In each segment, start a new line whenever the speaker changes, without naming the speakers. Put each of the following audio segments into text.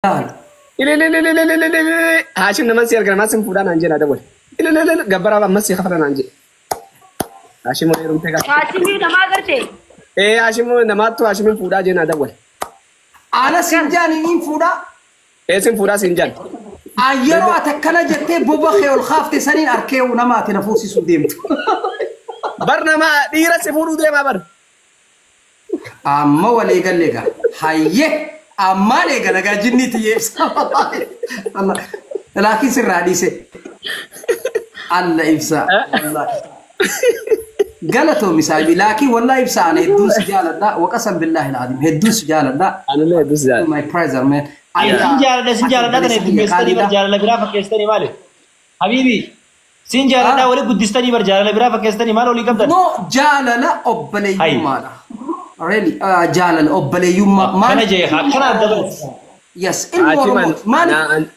إلى لا لا لا لا لا لا هاشم نمسي أرجع ما سمع فلان أنجي هذا بول إلى لا لا لا جبر أبغى مسي خفران أنجي هاشم ما يروم تيجا
هاشم نما करते
إيه هاشم نما تو هاشم فودا جينا هذا بول
أنا سنجان إن فودا
إيه سم فودا سنجان
أيرو أتكلم جت بوبا خيول خاف تسنين أركيو نما تنفوسي سوديمت
برنامج ديرة سفورو ده ما بر
أما ولا قال لك هاي أما لك أنا جنني تيجس الله لكن سر حديثه الله إفسا الله قالته مساعي لكن والله إفسا أنا هدوس جالدا وقسم بالله العظيم هدوس جالدا
أنا لا هدوس جالدا
my prize man
سنجالدا كان يدوسني برجال برا فكستني ماله حبيبي سنجالدا ولا قدستني برجال برا فكستني ماله لي كم ده
no جاللا أبلي يومانا really جاللا أبلي يوم
ما أنا جاي خا كنا دبل
yes المورموت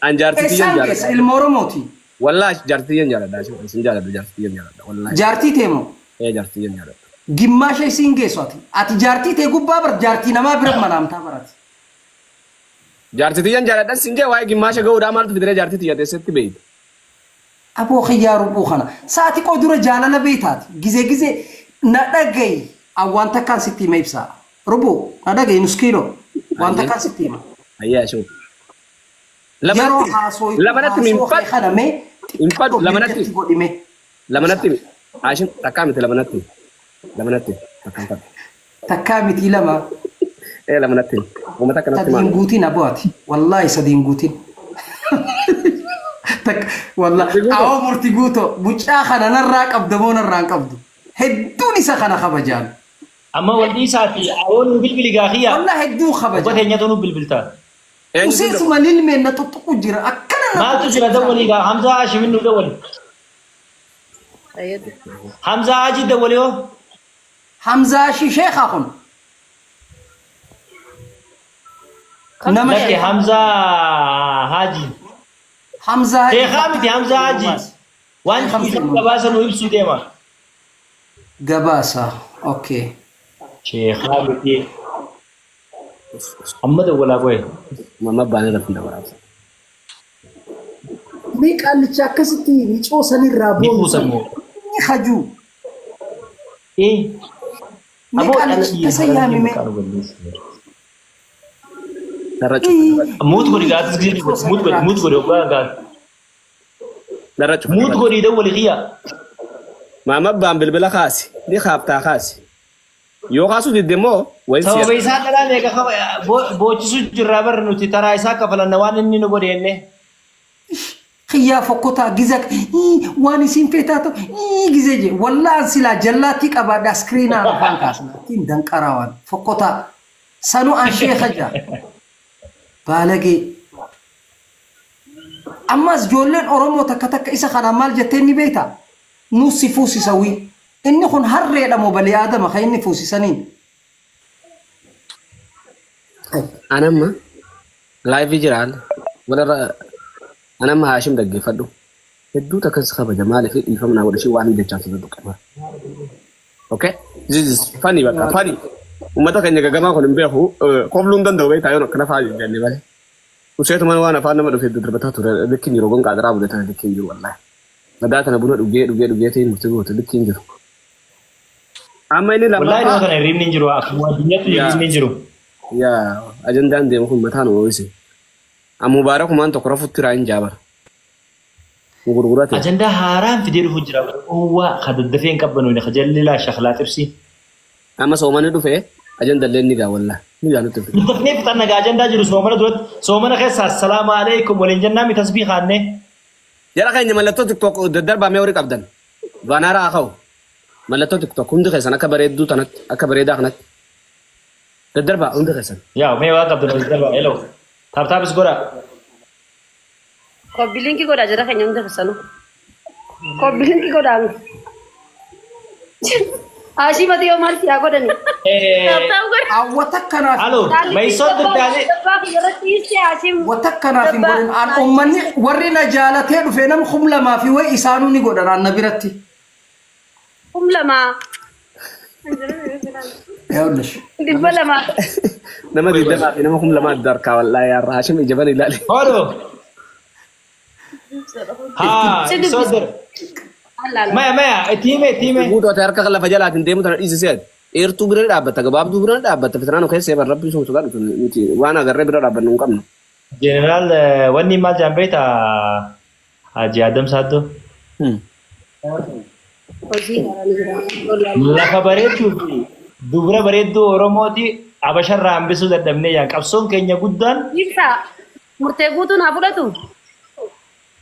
أنا جارتي
جالدا المورموتي
والله جارتي جالدا شو سنجالدا جارتي جالدا والله
جارتي تيمو
إيه جارتي جالدا
جماشة سينجي صوتي أتي جارتي تيجو بابر جارتي نما برب منام تابرات
جارتي جالدا سنجي واي جماشة جو رامال تفيدري جارتي تيجي تسيت بيد
أبو خيار أبو خنا ساعتي قدرة جالنا بيتات جزء ندعي أو وانت كان ستي ما يبصر ربو ندعي نسكيلو وانت كان ستي ما
أيه شو لمنات من فات
خدمة
من فات لمنات عشان تكامل لمنات
تكامل لما
إيه لمنات وما تكامل
تدين قوتين أبواتي والله سدين قوتين تك والله أو مرتقوتو بجاخنا نراك أبدمون الرانك أبدو هدوني سخنا خبجان
أما ولدي ساتي أول بالبل جاهية
والله هدو خبجان
وبتهني تونو بالبلتان
وسيس ما للمن نتطقو جرا أكنا
ما تجرا دولي جا حمزة عاش منو دولي حمزة عاجي دوليو
حمزة شيخ أخون
نمشي حمزة هاجي
حمزة
تخامتي حمزة هاجي وان جباسة نويبسو ديما
جباسة أوكي
تخامتي أما دولا بوي
ما باني رفنا براس
ميك اللي تشاكستي نيشو سني رابو
نيكوسمو
حجو
إيه
ميك اللي تسيامي مي
موت غوري غاتس غيري موت غوري وغا موت غوري دولي غيا
ما بام بالبلا خاسي دي خابتا خاسي يو خاسو دي ديمو وين
سو بيسا كلا ليك بوچسو جرابر نوتي ترى إسا كفلا نوان إني نبودي إني
خيا فكوتا جزك واني سينفيتاتو جزجي والله سلا جلاتك أبدا سكرينا على فانكاسنا تين دنكراوان فكوتا سانو أنشي خجا بالغي أما جولين أورومو تكتك إسا خنا مال جتني بيتا نوسي فوسي سوي إني خن هرّي لمو بلي آدم خيني فوسي سنين
أنا ما لايف جيران ولا أنا ما هاشم دقي فدو هدو تكنس خبر جمال في يفهمنا ولا شيء واحد يجي تشانس بدو كمان أوكي this is funny بقى funny وما تكني كجماعة كلهم بيهو قبلون دندو بيت أيوة كنا فاجئ جاني بالي وشيء ما وانا فانا ما دفعت دربتها ترى لكن يروقون قادر أبغى ترى لكن يرو والله بدأت أنا بقول رجع تين مستوى لكن يرو أما إني لما
والله ما كان ريم نينجرو أكو الدنيا تيجي نينجرو
يا أجندة عندي ممكن متانو ويسي مبارك ومان تقرأ تراين جابر وغرغرات
أجندة حرام في دير هجرة هو خد الدفين كبنوا إن خجل لا شخلات بسي
أما سومانه دفعه أجندة لين نجا والله نجا نتفق
الدفين في تنا أجندة جلوس سومانه دروت سومانه خير السلام عليكم ولينجنا متسبيح عنه
يلا خير ملتو تيك توك الدرب باميوري كابدن بانارا أخو ملتو تيك توك كنت خير أنا كبريد دو تنات أكبريد أخنات الدرب عند خير
يا مي واقع بدنا الدرب هلو تاب بس غورا
كوبيلين كي غورا جرا خنيم دفسانو كوبيلين كي غورا آشي بدي أمال كيا غورني
وتكنا
الو ما يصير بالتالي
وتكنا في مولين عن أمني ورينا جالتين فينا خملة ما في وإسانو نقول عن نبرتي
خملة ما
يقولش
دبلا ما
نما دي دفع نما هم لما دركا والله يا هاشم يجبني لا
هولو ها صدر ما تيمي
بود وترك خلا فجلات ديمو ترى ايزي سيد ايرتو بره دابت غباب دو بره دابت فترانو كيس سيبر ربي سو سوغا نتي وانا غرب بره دابت نقم
جنرال وني ما جنبيتا حاجي ادم سادو لا خبريتو دبره بريدو اوروموتي ابشر رامبسو ددمنه يا قبسون كينيا غدان
يبسا مرتبوتو نابلتو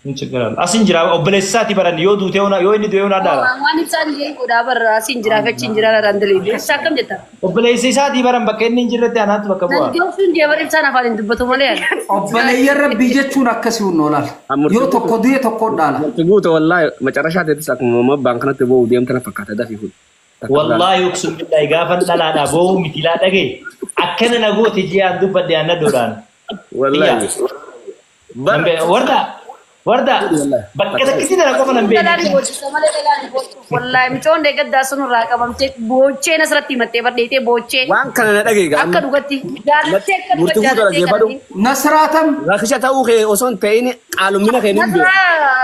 نشكرا اسنجرا اوبليساتي بران يو دوتيونا يو اني دويونا دارا
وان يبسان جي غدا بر اسنجرا فچنجرا راندلي ساكم جتا
اوبليساتي بران بكن انجرت انات بكبوا
نجوفن جبر يبسان افالين دبتو مليان
أبلي ربي جتشون أكسي ونولال يو تكو دي تكو دالا
تقول والله ما ترشات تساك ما بانكنا تبو ديم تنا فكات ده في هود
والله يقسم بالله غافن لا لا بو مثلا دغي اكن نغو تجي اندو بدي انا دوران
والله
وردا بكده كده انا كمان بي
والله ميتون دغ داسن راقبم تي بوچه نسرتي متي بديتي بوچه
وان كان دغي غا
اكدو غتي جالتي
مرتبو
نصراتم
راخشة تاوخي وصون تايني قالوا منا خينين بير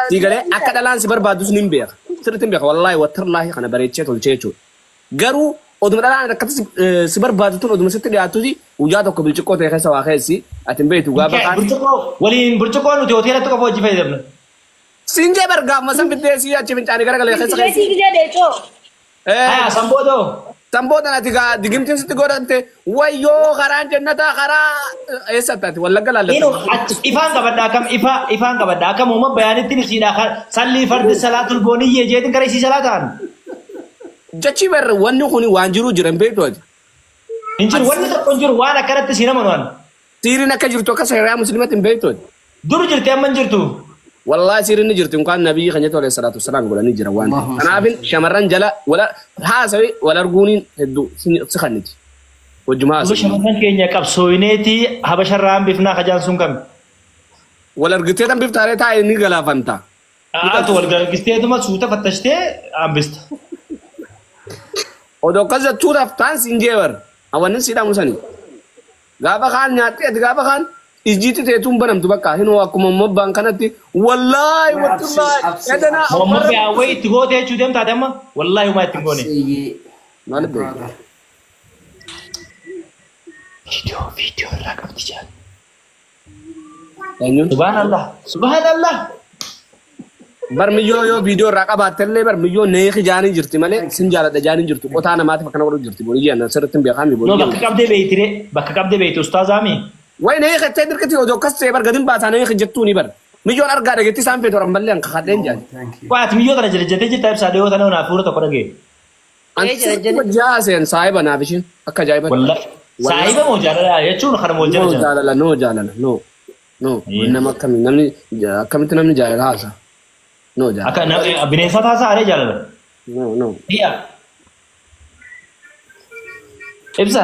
تيغالي اكدا لان سبر بادوس نين بير سرتين بير والله وتر الله خنا بريتشي تولچيچو غرو ودم دلان ركت سبر بادتون ودم ستدياتو دي وجاتو كبلچكو تاي خسا واخيسي اتم بيتو غابا
ولين برچكو نو توتيلا تو كفوجي فايدبنا
سينجي برغا مسم بيتسي اتش بنتاني غرغله خسا
جيسي جي ديچو
سامبودو
سامبودو ناتيغا ديغمتين ستغورنت ويو خران جنتا خرا ايساتات ولا غلاله
إنه إفان كبدا كم إفان كبدا كم هم بيانتين سيدا خر صلي فرد صلاة البونية جيتن كريسي صلاتان
جاتشي بر ونو خوني وانجرو جرم بيتوج
إنجر وانا تكونجر وانا كرت سينا منوان
سيرنا كجرتو كسيرا مسلمات بيتوج
دور جرتي أمن جرتو
والله سيرنا جرتو كان نبي خنيته عليه الصلاة والسلام قال نجرا وان أنا أبين شمران جلا ولا هاسوي ولا رجونين هدو سخنتي وجماعة
وش مثلا كينيا كابسوينيتي هبشر رام بفنا خجال سونكم
ولا رجتي بيفتاري تاي نيجلا فانتا
أتول قال ما سوتا فتشتي أم بست
ودو كذا تورا فتان سينجيور أولا سيدا مساني غابا خان ناتي غابا خان إجيتي تيتم بنام تبقى هنا وأكو مبان كانتي والله والله يدنا
مم بيعوي تقول تيجي دم تادم والله ما تقولني
ما نبي
فيديو رقم تجار
أيوه
سبحان الله
برميو يو فيديو رقابات تللي برميو نيخ جاني جرتي مالي سنجالة جاني جرتي قطعنا ما تفكرنا ورد جرتي بولي أنا سرتم بيخامي بولي
نو بكك أبدي بيت أستاذ عمي
وين نيخ تقدر كتير ودو كسر بر قديم بس أنا نيخ جتوني بر ميجو أرجع رجعتي سام في دورم بلي أنك خدين جاني
وقت ميجو ترى جرجتي تايب ساديو تنا ونافورة تقولك
أنت جاسين صاحب أنا بيشين أكا جايبه
والله صاحب مو جالا يا شو نخرم مو جالا
نو جالا نو إنما كم تنامي جالا هذا نو جالا
أكا بنيسات هذا عليه جالا
نو
هي إبسا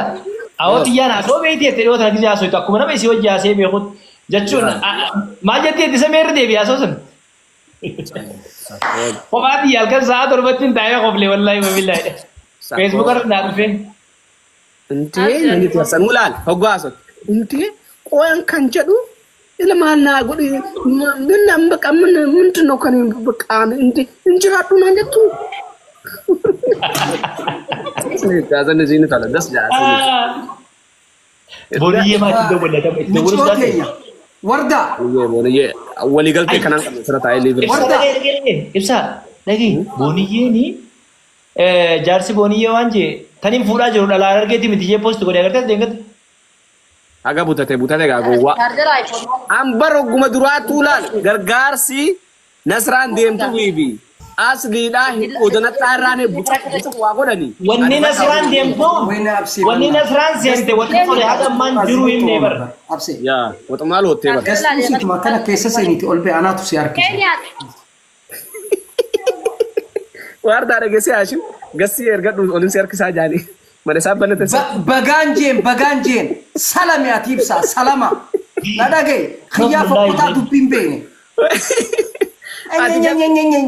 أو تيانا سو بيتي تريو ترى كذا سويت أكو منا بيسي وجه سي بيخود جتشون ما جتي تسمير دي بياسوسن وبعد يالك ساعة وربطين تايا قبلي والله وبالله فيسبوك نعرفين
انتي تيسان مولان هقواسك انتي قوان كان جدو إلا ما نقول من نمبك أمن من تنوكني بكان انتي راتو نانجتو هذا نزيني تلا دس جاء
بوليه ما تدور ولا تدور
وردة
بونيه أولي قلت كنا سرت عائلة
وردة إبسا لكن بونيه ني جارسي بونيه وانجي تاني فورا جرو لا أرجع متيجي بوست كوري أكرت دينغت
agak butate gak gua ambar guma durat tulan gargarsi nasran dem tu wibi asli dah udana tarane buta wago dani
wanni nasran dem tu wanni nasran sente wanni kore hada man juru im never
abse
ya wata malo tebar
gaski makana kesa seniti olbe anatu siarki
warda ada gesi ashim gasi erga olin siarki sajani mana sabana tesa
baganjen salam ya tibsa salama nadage khiyafa kota dupimbene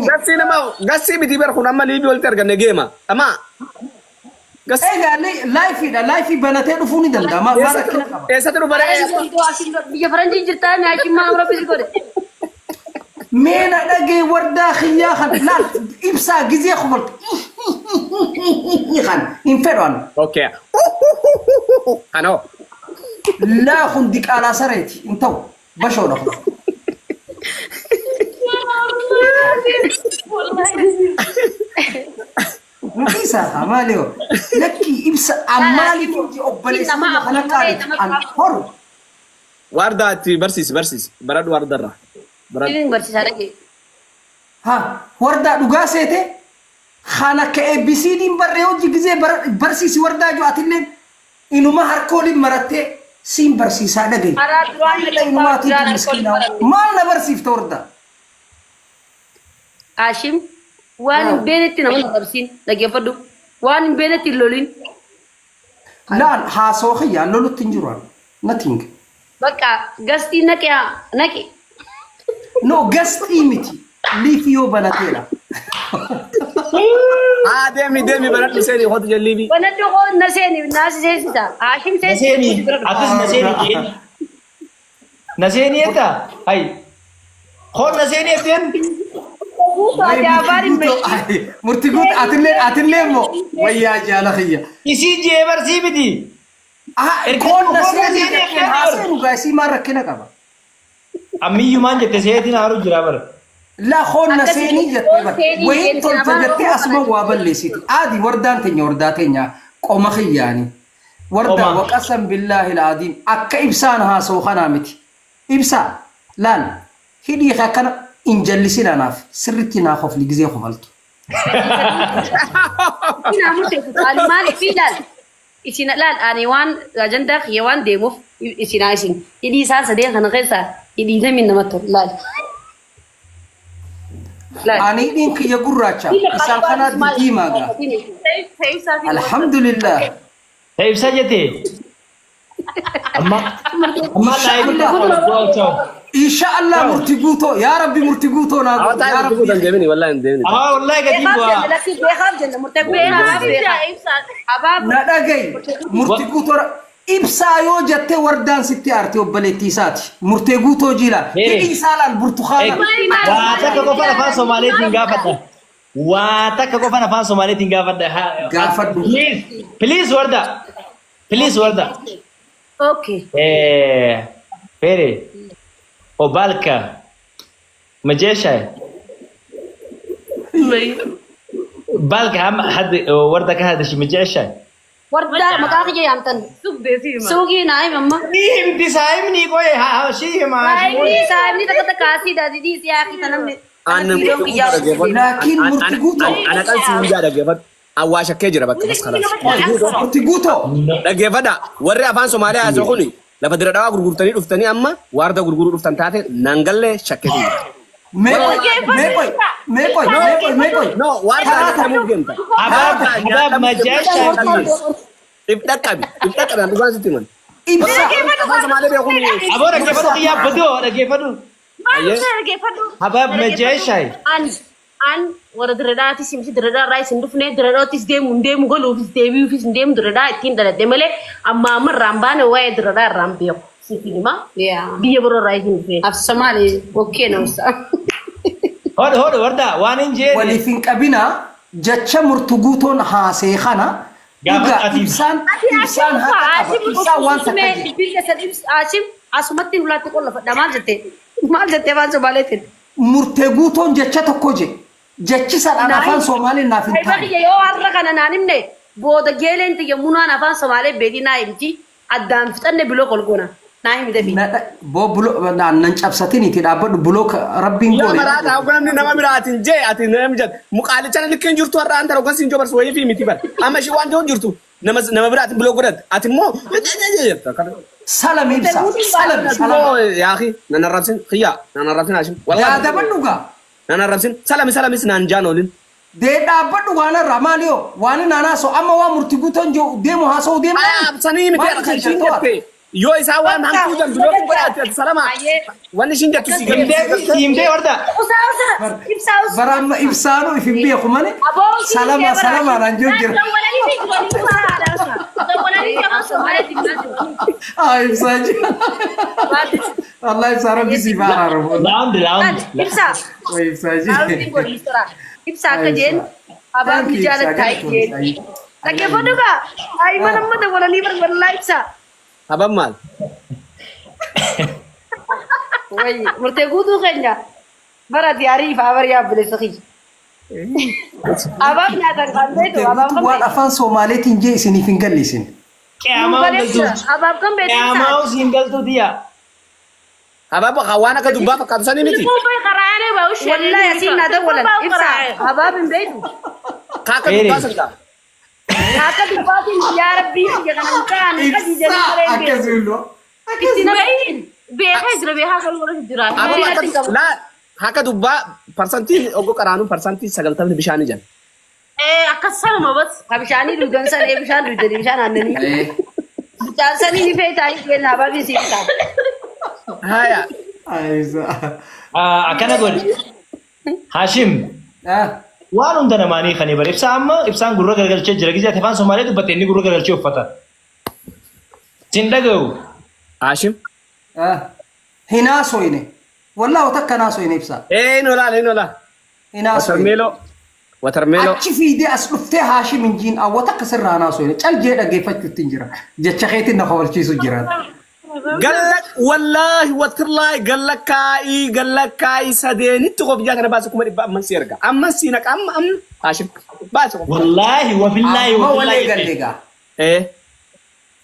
gasi nama gasi biti ber khuna mali bi olter ganne gema ama Gas.
Egaa laayifii banatee dhufuu ni danda'a. Maal rakkina qaba?
Eessatti nu baree?
biyya faranjii jirtaa nyaachii maa rabbisi godhe.
Meena dhagee wardaa xiyyaa kan laal ibsaa gizee kubaltu. Kan hin fedhan.
Okay. Ano.
Laa hundi qaalaa sareeti hin ta'u bashoodha kun. Isa amaalio lakki ibsa amaali fuji obboleessa kana qaali an horu
Wardaati barsiis baradu wardarra.
Ilin barsiisaa dhagee.
ha wardaa dhugaa seete kana ka ABCDin barree hojii gizee barsiisi wardaa jo atillee inuma harkooliin marattee siin barsiisaa dhagee
Araa duraan
inumaati miskiina maal na barsiifta wardaa
Ashim waan hin beeknetti nama dabarsiin dhaggeeffadhu. Waan hin beeknetti hin lolin.
laal haasoo xiyyaa lolutti hin jiru nothing
Bakka gastii naqe.
no gastii miti liif yoo banateedha
Deemi baradu seeni hotu jallibi.
Wanaddu koo na seeni naasi seensisa. Ashim
Naseeni akas naseeni naseeni eta ay khon naseeni eten
murtiguut atillee moo wayyaa jaala xiyya
isi je barsibiti
koon naseeni haaseenu gaasii maan rakkina qaba
amiyyu man jette seetin haru jira bar
la koon naseeni jettee bar wayin tolta jettee asuma waa balleessiti aadi wardaan teenya qoma xiyyaani wardaa waqasam billaahi aladiim akka ibsaan haasoo kanaa miti ibsaa laal hidhii akkana injallisina naaf sirritti naaf of ligizee kofaltu
Ina murte kutali mali fidal. Isina laal ani waan ajanda khiyawaan deemuuf isina isin. Idi isaan sadeen kana keessa idi zamin nama to laal.
ani hidhiin kiyya gurraacha isaan kanaa diimaa gaa alhamdulillah
ibsa jette amma
insha Allah murti guuto ya rabbi murti guuto na
Awata
ya
ay
rabbi
kudan deemini wallahi deemini.
wallahi gadi bua
na dhagay murti guuto ibsa yoo jette wardaan sitti arti obbaleetti isaati murti guuto jila hidhi isaalaan burtukaana
waata ka qofa afaan Soomaaliitiin gaafadha waata ka qofa afaan Soomaaliitiin gaafadha
gaafadhu
please warda
Okay.
Pere obalka majesha بالك هم حد وردك هذا شيء مجاشة
Warda makakija yamtan. Sugi naay mama.
إيه أنت سايمني كوي ها شيء ما
Ay sabi ni takata kasi dadi di siya kita namne.
laakiin murti guuto
Ana kan sinjaa dhaggeeffadhu. Awwaasha kee jira bakka bas kalaas.
murti guuto
Dhaggeeffadha. Warri afaan Somaaliyaa haasa'u kuni lafa dira dhawaa gurgurtanii dhuftanii amma waarda gurguruu dhuftan taate nangallee shakkeetii jira.
meeqoy
No, waarda nyaatamuuf deemta.
حباب مجاشة
Ibdaqabi an dhugaan sitti himan.
ibsa
Afaan Somaaliyaa beekun
أبورك كيف يا بدو أنا كيف حباب مجاشة
An wara diradaati simsi diradaa raa isin dhufne diradaatis deemu galuufis deebiifis deemu diradaa ittiin dhaladhe malee amma amarraan baane waa'ee diradaa irraan beeku sifinima biyya biroo raa isin dhufe af Somaali okkee na usa
هود وردا وانين جي
waliif hin qabina jecha murti guutoon haasee kana dhugaa ibsaan haqa qaba ibsaan waan takka jedhe
Ashim asumatti nulaatti qollafa maal jette afaan Somaaliitiin.
murtee guutoon jecha tokko je jechi sadhaan afaan Soomaaliin naaf hin taane
Yoo har'a kana naan himne booda geeleen xiyya munaan afaan Somaalee beekii naa himti addaan fixanne biloo kolgoona naa himte fi.
boo buloo nan cabsatiniiti dhaabbadhu buloo rabbiin
Yoo
goone
maraata hogganamni nama biraatiin jee ati nama jat muqaalicha likkiin jirtu har'a anta hoggan siin jobarsu wayii fi miti bar amma ishii waan jiru jirtu nama biraatiin biloo godhat ati immoo
salam ibsa salam
yaaqi nan arrabsin khiyya nan arrabsin hashim
yaa dabadhu gaa
nan arrabsin salamis naan jaan oolin
dee dhaabbadhu waan irraa maaliyo waan naanaa so amma waa murti guutoon deemu haasa'u deemu
absanii miti
Maal
ishiin
jechuudha?
jette يو يساوي هم توجن بلوك قرأت سلامة وانا شين جت تسيجل
Simte warda.
برام إبسانو في بيه خمانة سلامة رانجوجر إبسان الله إبسانو بسيفارا ربنا
Round.
إبسان
Ibsa kajen abang bicara kajen. Tak apa tu ba? Ay mana mana wala liver wala ibsa.
أبا مال
Woi, mertegu tu kanya. Barat diari favor ya boleh sekali. Abang nyata kan itu, abang kan.
وان أفان سومالي تنجي سني فينجل لسن
Kaya mau
Abang kan betul.
Kaya mau single tu dia.
أبا بخوانا كدوبا فكابساني متي
Boy karane ba ushe. Wala ya sin nada wala. Ibsa, abang betul.
كاكا دوبا سنتا
Kaka dipatin ya Rabbi jangan kan kaji jadi keren.
أكزولو
Itina bayin. Beha jira beha kalau orang jira.
أبا ما لا هكا دوبا persentil أوكو كرانو persentil سجل تبني بشاني جن
Akasal ma bas. Kabishani dugan sa bishan dugan bishan anani. Bicara ni fe tai ke na ba bisi ta.
هايا
أيزا
Akana god. Hashim. Waan hunda namaanii kan ibara ibsaan gurra gargalchee jira gizee afaan Somaaliyaa dubbatte inni gurra gargalchee uffata. Sin dhaga'u.
هاشم
هنا سويني والله وتكنا سويني بسا
إيه نولا
هنا سويني
وترميلو
أتش في دي أسلفتي هاشي من جين أو تكسر رانا سويني قال جيدا جيفت تنجرا جتشخيت النخوال شيء سجرا
قال لك والله وترلاي قال لك كاي سديني تقف جاكنا باسكم من سيرجع أما سينك أم هاشم باسكم
Wallahi wabillahi
أما ولا
wabillahi.
قال لك
إيه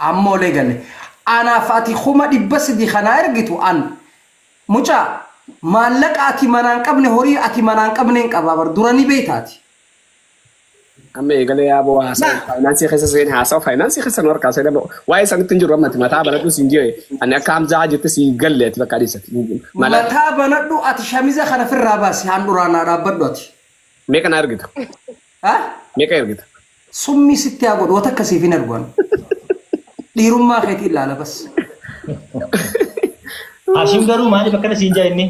أما ولا قال لك أنا فاتي خما دي بس دي خناير جيتو أن مجا مالك أتي منان قبل هوري أتي منان قبل إنك أبابر دوراني بيتاتي
أما يقول يا أبو حسن فاينانسي خسسين حاسة فاينانسي خسن ورك حسن أبو واي سنة تنجر ما تمتع بنادو سنجي أنا كام زاج تسي قلة تبكاري ست
مالا بنادو أتي شاميزة خنا في الراباس هاندورانا رابدوتي
ميكا نارجت
ها
ميكا يرجت
سمي ستي أقول وتكسي في نرجوان ديرم ما خيت إلا لا بس
Hashim garuu maaliif akkana siin jaa inni?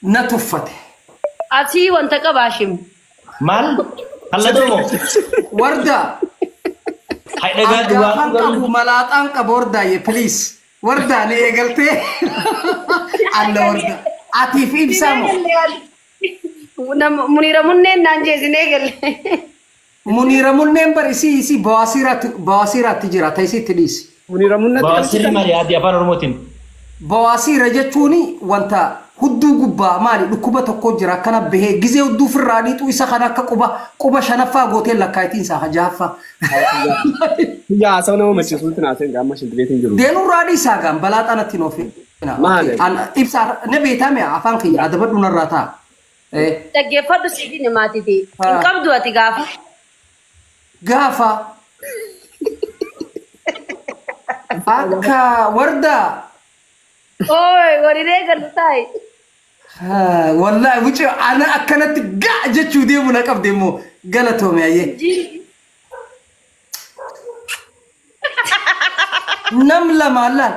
نتفته
Ati wanta ka bashim.
Maal? Halladoomo.
وردة
Hay dhagaa duwwaa
أقام
garuu.
أبو ملات أنك بوردة يا بليز وردة أنا قلتي الله وردة أتي في إبسامو
Munira munnen nanje sinegel.
منيرة منين بريسي سي بواسيرات تجرا تيسي تليس
منيرة منة
Baasirri maali addi afaan Oromootiin.
بواسيرة جتوني وانت هدو قبا مالي لكوبا تقو جرا كان به جزي هدو في الرادي تو إسا خنا كوبا شنفا قوتين لكايتين ساها جافا
يا سونا ما مشي سلطنا سين قام مشي بيتين جرو
دينو رادي ساقام بلات أنا تنوفي
مالي.
أنا إبسار نبي تامي عفانكي أدبر نراتا
Taggeffadhu siifii namaatiti.
Ah.
Hin qabdu ati gaafa.
قافا أكا وردة
Ooy, wariree gallu taa'e.
والله وجه أنا أكنت قاع جتشو ديمو نقف ديمو قالتهم يا يه نملة مالا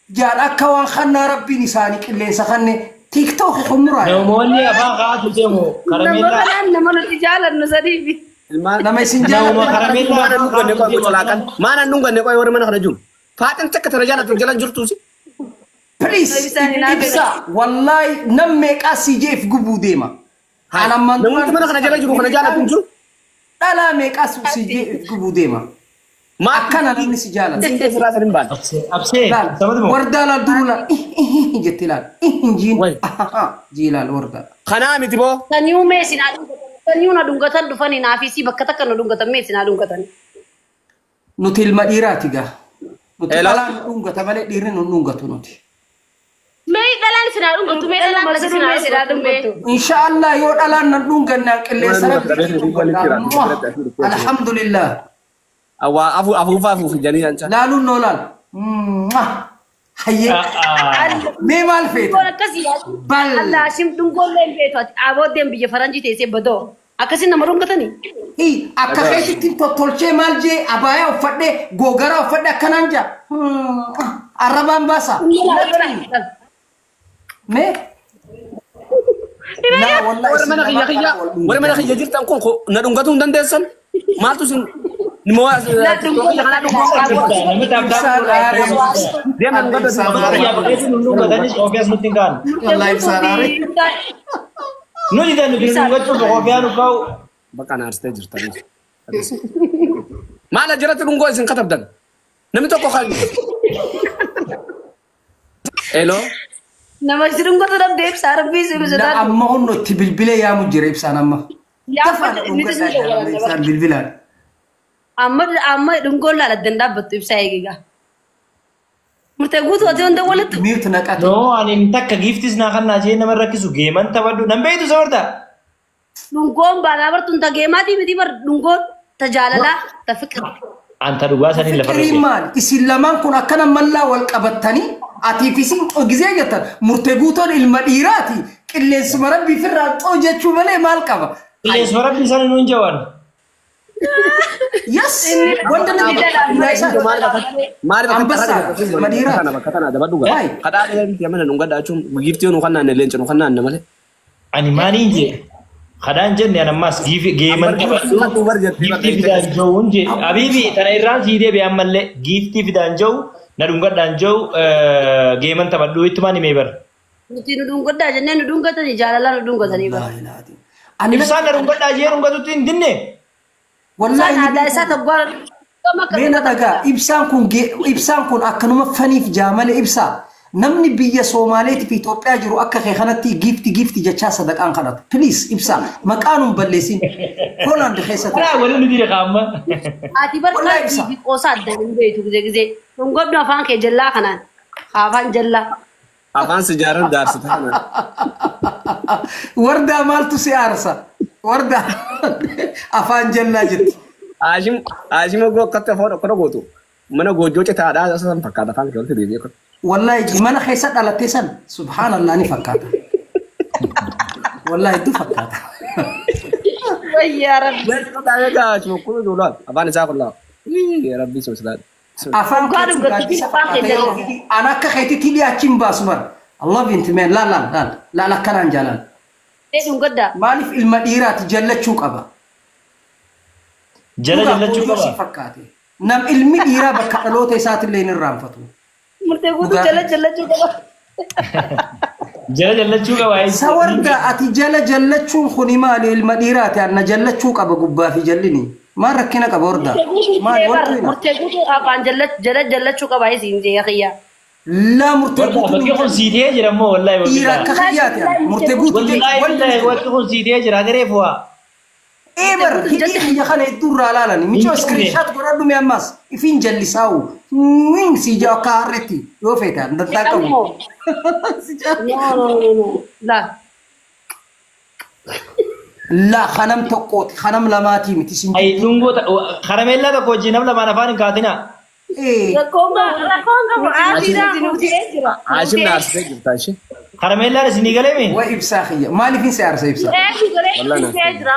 جار أكوان خنا ربي نساني كلين سخني تيك توك خمرا
Namoonni afaan qaatu deemu
Nama
karameellaa.
kanaan nama nuti jaalannu sadiifi.
لما يسنجا
Namooma karameellaa
mana nunga ne koy mutlakan mana nunga ne koy wor mana kana jum fatan takka tarajana to jalan jurtu si
بليز إبسا والله نمك أسيجي في قبو ديما أنا من
نمت mana kana jalan juru kana jala tun jur
لا ميك أسيجي في قبو ديما
ma
أكنا نمني سجالا
sinde sira sanin ban
Absee.
لا
Sabaduma.
وردة الدرولا جت لا جين
وي.
جيلا الوردة
khana miti bo
Sanyuu mee sinaa dhungatan. Sanyuu na dhungatan dhufanii naafisii bakka takka na dhungatan mee sinaa dhungatan.
nuti ilma dhiiraati gaa nuti
Ela.
dhalaan dhungata malee dhiirri nu dhungatu nuti
Mee dhalaan sinaa dhungatu mee dhalaan basi sinaa dhungatu.
insha Allah yoo dhalaan nan dhungannaan qilleensa alhamdulillah
awa afu fi jani ancha
laaluun noo laal hayyee mee maal feeta
Kun akkasii yaadu.
bal
Allah shim dhungoollee hin beetu ati abooddeen biyya faranjii teessee badoo. Akkasi nama rungatani.
Akka keessatti tolchee maal jee abaayaa uffadhee googaraa uffadhee akkanaan jaa. Arrabaan baasa. Mee?
Warra mana kiyya jirtan kun na dhungatuu hin dandeessan? Maaltu sin
Nuti dan nuti ngocok kopian kau.
Bakka naastee jirtanii. Maal ajirratti dhungoo isin katabdan? Namni tokko kan. Hello.
Nama jirun kau tu deh sarvis itu sudah.
Amma onno itti bilbilee yaamu jira ibsaan amma. Ibsaan bilbilaan.
Amma dungol lah denda betul saya giga. Murtee guutuu ati wanta walitti.
Miirtu naqatu.
No, ani takka giftis na kan najee nama rakkisu geeman taphadhu nan beektu soorta.
Dungoon baanaa bartuun ta geemaatii miti bar dungoon ta jaalalaa ta fiqira.
Anta dhugaa saniin lafa
Fiqirii maal? Isin lamaan kun akkana mallaa wal qabattanii atiif isin gisee jettan murtee guutoon ilma dhiiraati qilleensuma rabbii firraa xoo jechuu malee maal qaba?
Qilleensuma rabbii sana nuun jawaan.
Yes. Wanta nama
Ani maaliin jee? Kadaan jenne anammas geeman giftii fidaan jawuun jee. Abiibi tana irraan siidee beeyan mallee giftii fidaan jawu na dhungadhaan jawu geeman taphadhu ittumaan himee bara.
Nuti nu dhungadhaa jennee nu dhungatanii jaalalaa nu dhungatanii bara.
Ibsaan na dhungadhaa jee dhungatutti hin dinne.
Wallahi
ada isa tabbar
Meena dhagaa ibsaan kun akkanuma faniif jaamale ibsaa namni biyya Soomaaleetii fi Itoophiyaa jiru akka kee kanatti gifti jechaa sadaqaan kadhata. Please ibsaa maqaanuun balleessin Holland keessatti.
Wala wali nu dire qaama.
Ati barka fi qosa adda hin beetu gizee dhungadhu afaan kee jallaa kanaan afaan jallaa.
Afaan sijaaran daarsita kana.
Wardaa maaltu si aarsa? Wardaa afaan jallaa jetti.
Aashima goo akkatti afaan akkana gootu. Mana goojjoo citaadhaa san fakkaata afaan kee walitti deebi'ee kun.
Wallahi mana keessa dhalattee san subhaanallah ni fakkaata. Wallahi tu fakkaata.
Wayyaa rabbi.
Aashima kun ijoollaan afaan isaa kun laa. Rabbi soosilaan.
Afaan kaadu gaaddisa ana akka keetitti dhiyaachiin baasu bara. Allah binti meen laal akkanaan jaalan.
Dhungaddaa.
Maaliif ilma dhiiraati jallachuu qaba?
Jallachuu qaba.
Fakkaate. Nam ilmi dhiiraa bakka dhaloota isaatillee hin irraanfatu.
Murtee guutuu jallachuu qaba.
Jallachuu qaba.
Sawarda ati jallachuun kuni maali ilma dhiiraati anna jallachuu qaba gubbaa fi jallini. Maal rakkina qaba horda? Maal wantu hina?
Murtee guutuu afaan jallachuu qaba isiin jee yakiyyaa.
Laa murtee guutuu.
Bakki kun siitee jira moo wallahi bakki.
Dhiira akka kiyyaati murtee guutuu.
Bakki kun siitee jira garee fu'a.
Eber hidii kiyya kana iddurraa laalani. Michoo screenshot godhadhu mee ammas ifiin jallisaa'u. Wing si jaa akka harreetti yoo feetan dantaa qabu.
No.
La khanam tokkooti khanam lamaatii miti sin.
Ay dhungoota karameellaa tokko wajjin nam lamaan afaan hin kaatina.
Rakkoon qabu aasiidhaan nuti jira.
Aashim naarsitee jirta ishee.
Karameellaan isinii galee mee?
Waa ibsaa kiyya maaliif hin se'aarsa ibsaa?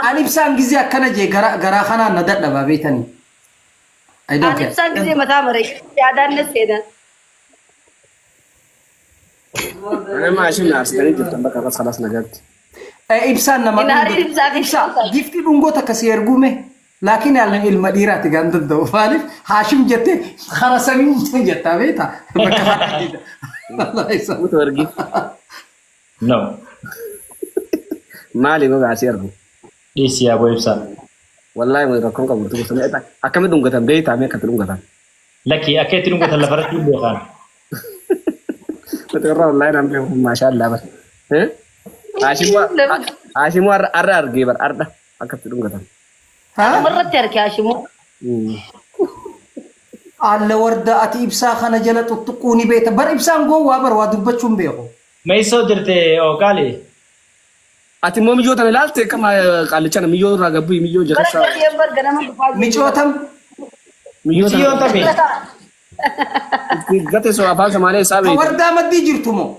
Ani ibsaan gizee akkana jee garaa kanaan na dadhabaa beetanii. I don't care.
Ibsaan gizee mataa maree yaadaan na seenan.
Nama Aashim naarsitanii jirtan bakka irratti salas nagaatti.
Ibsaan nama ibsaa gifti dhungoota akkasii ergume laakiin yaallan ilma dhiiraati gaan danda'u maaliif Haashim jettee hara samii jettaa beeta bakka haadha.
Mutu ergi.
No.
Maali gogaa asii ergu?
Dhiisi yaa boo ibsaa.
Wallahi waan rakkoon qabu tu sana akkamitti dhungatan beektaa mee akkatti dhungatan?
Lakki akka itti dhungatan lafarratti hin beekan.
Betul orang lain ambil masalah bar. Ashimu arda argi bar arda agak tudung kata.
Merat ya Ashimu.
Alla warda ati ibsa khana jala tuttuquni beeta bar ibsaan gowwa bar waa dubbachun beeko.
May soo jirte oo qaali.
Ati moo mijoota ilaalte kama qaalichana mijoo irraa gabbu mijoo jekasa.
Mijootam.
Mijoota mee.
Gate so afaan Soomaaliyaa saabe.
Warda maddi jirtu moo?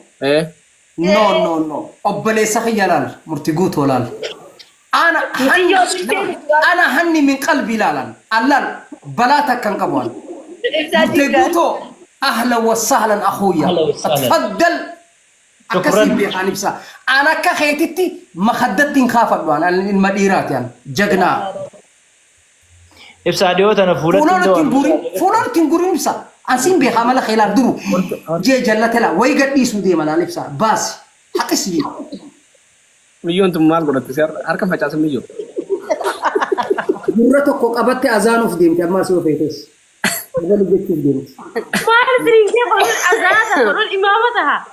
No. Obboleessa khiyyalaal murti guutuu laal. أنا هني من قلبي لا الله بلاتك كان قبول تقولوا أهلا وسهلا أخويا تفضل أكسب بي حنيبسا أنا كخيتتي ما خدتين خافت بان المديرات يعني جغنا
إبسا ديوت أنا
فولان تنقوري نبسا أنسين بي حامل خيلار درو جي جلت لا ويقد إيسو دي مالا نبسا باس حقي سيدي
مليون تمال قلت تسير هركم فجأة مليون
مرة كوك أبتك أزانو في ديمتي أما سوى فيتس هذا اللي جيت في ديمتي
ما أدري كيف أزانها قولوا إمامتها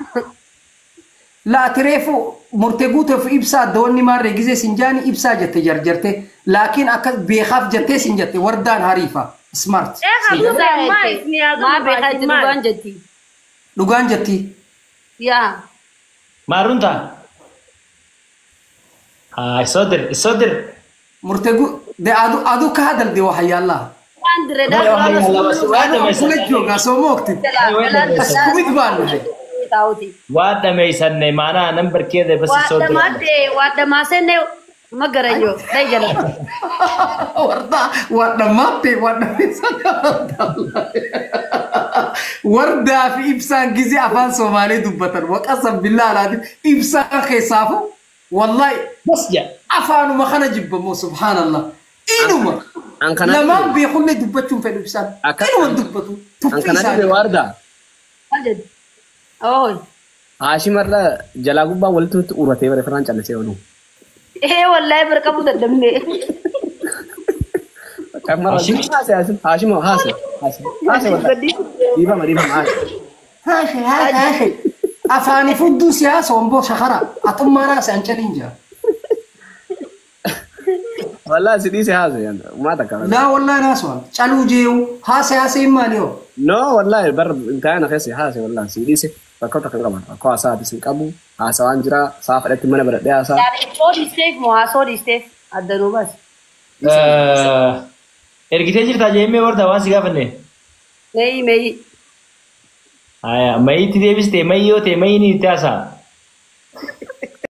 لا تريفو مرتبوط في إبسا دوني ما رجزي سنجاني إبسا جت جرجرته لكن أكد بيخاف جت سنجته وردان هريفة سمارت
ما بيخاف لغان جتي
لغان جتي
يا
مارونتا صدر
مرتبو ده أدو كهدل دي وحي الله
أندري
أنا كل جوجا سوموكتي كويت بان
وادا ميسن معنا نمبر كده بس صدر
وادا ما سنة ما قريو ده جل
وادا ماتي وردا في إبسان جزء أفان سومالي دبتر وقسم بالله العظيم إبسان خيصافه والله
بس يا
أفانو ما خنا جبمو سبحان الله إنما لما بيقول لي دبتهم في الإبسان إنما دبتو
أنكنا دي واردا
أجد أوه
هاشم مرلا جلاغوبا ولتو أورتي ورفران چلے سے ونو
إيه والله بركبو تدمني
هاشم
هاشي أفاني فدو سياسة ومبو شخرا أطم ناس أنشلينجا
والله سيدي هذا يعني ما تكلم
لا والله ناس وان چلو جيو هاسي مانيو
نو والله بر انتهينا خيسي هاسي والله سيدي فكرت كلام كو اسا بس كابو اسا انجرا سافرت من برد يا اسا
سوري ستيف ادنو بس
ergite jirta jemme warda waan si gaafanne
mei
aya mai ti debiste mai yote mai ni tasa